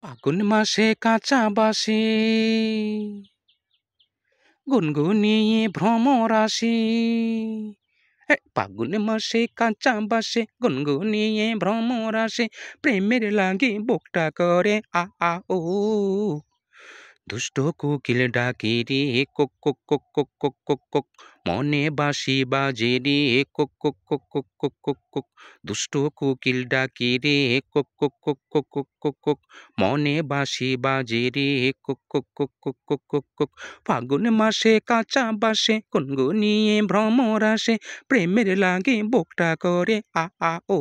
ফাগুন মাসে কাঁচা বাসে গুনগুনিয়ে ভ্রমর আসে। ফাগুন মাসে কাঁচা বাসে গুনগুনিয়ে ভ্রমর আসে, প্রেমের লাগে বুকটা করে আ আ ও। দুষ্ট কোকিল ডাকে রে Coke Coke Coke Coke Coke Coke Coke, মনে বাঁশি বাজে রে Coke Coke Coke Coke Coke Coke Coke. দুষ্ট কোকিল ডাকে রে Coke Coke Coke Coke Coke Coke Coke, মনে বাঁশি বাজে রে Coke Coke Coke Coke Coke Coke Coke. ফাগুন মাসে কাঁচা বাসে গুনগুনিয়ে ভ্রমর আসে, প্রেমের লাগে বুকটা করে আ আ ও।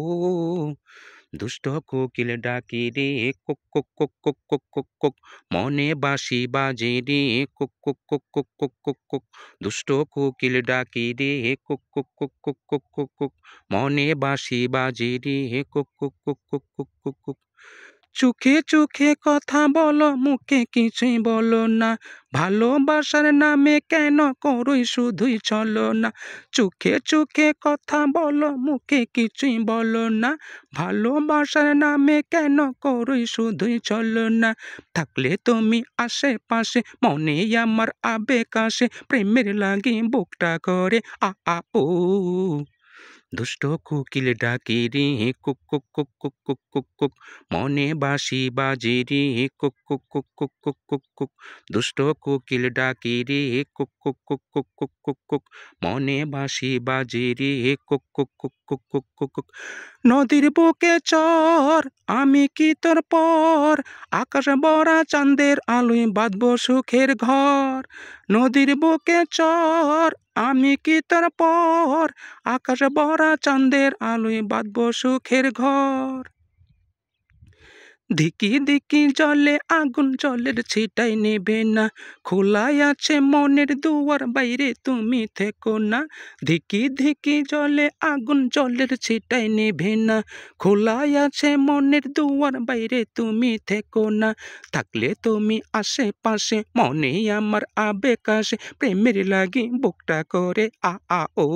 দুষ্ট কোকিল ডাকে রে Coke Coke Coke Coke Coke Coke Coke, মনে বাঁশি বাজে রে Coke Coke Coke Coke Coke Coke Coke. দুষ্ট কোকিল ডাকে রে Coke Coke Coke Coke Coke Coke Coke, মনে বাঁশি বাজে রে Coke Coke Coke Coke Coke Coke Coke. চোখে চোখে কথা বলো, মুখে কিছুই বলো না, ভালোবাসার নামে কেন করোই শুধুই চলো না। চোখে চোখে কথা বলো, মুখে কিছুই বলো না, ভালোবাসার নামে কেন করোই শুধুই চলো না। থাকলে তুমি আশেপাশে মনে আমার আবেগ আসে, প্রেমের লাগে বুকটা করে আ আ ও। দুষ্ট কোকিল ডাকে রে cook cook cook cook cook cook cook, মনে বাঁশি বাজে রে cook cook cook cook cook cook cook. দুষ্ট কোকিল ডাকে রে cook cook cook cook cook cook cook, মনে বাঁশি বাজে রে cook cook cook cook cook cook cook. নদীর বুকে চর আমি কি তোর পর, আকাশ ভরা চাঁদের আলোয় বাঁধবো সুখের ঘর। নদীর বুকে চর আমি কি তোর পর, আকাশ ভরা চাঁদের আলোয় বাঁধবো সুখের ঘর। ধিকি ধিকি জলে আগুন, জলের ছিটাই নেবে না, খোলাই আছে মনের দুয়ার, বাইরে তুমি থেকো না। ধিকি ধিকি জলে আগুন, জলের ছিটাই নেবে না, খোলাই আছে মনের দুয়ার, বাইরে তুমি থেকো না। থাকলে তুমি আশেপাশে মনে আমার আবেগ আসে, প্রেমের লাগে বুকটা করে আ আ ও।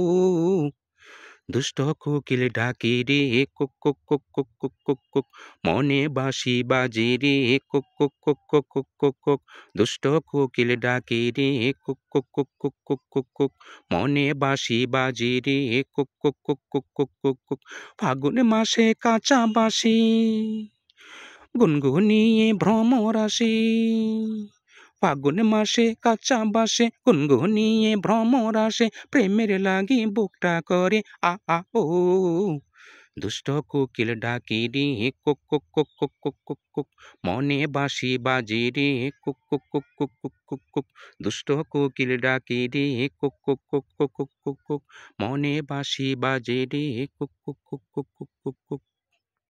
দুষ্ট কোকিল ডাকে রে cook cook cook cook cook cook cook, মনে বাঁশি বাজে রে cook cook cook cook cook cook cook. দুষ্ট কোকিল ডাকে রে cook cook cook cook cook cook cook, মনে বাঁশি বাজে রে cook cook cook cook cook cook cook. ফাগুন মাসে কাঁচা বাঁশি গুনগুনিয়ে ভ্রমর আসে। ফাগুন মাসে কাঁচা বাসে গুনগুনিয়ে ভ্রমর আসে, প্রেমের লাগি বুকটা করে আ আ ও। দুষ্ট কোকিল ডাকে রে cook cook cook cook cook cook cook, মনে বাঁশি বাজে রে cook cook cook cook cook cook cook. দুষ্ট কোকিল ডাকে রে cook cook cook cook cook cook cook, মনে বাঁশি বাজে রে cook cook cook cook cook cook cook.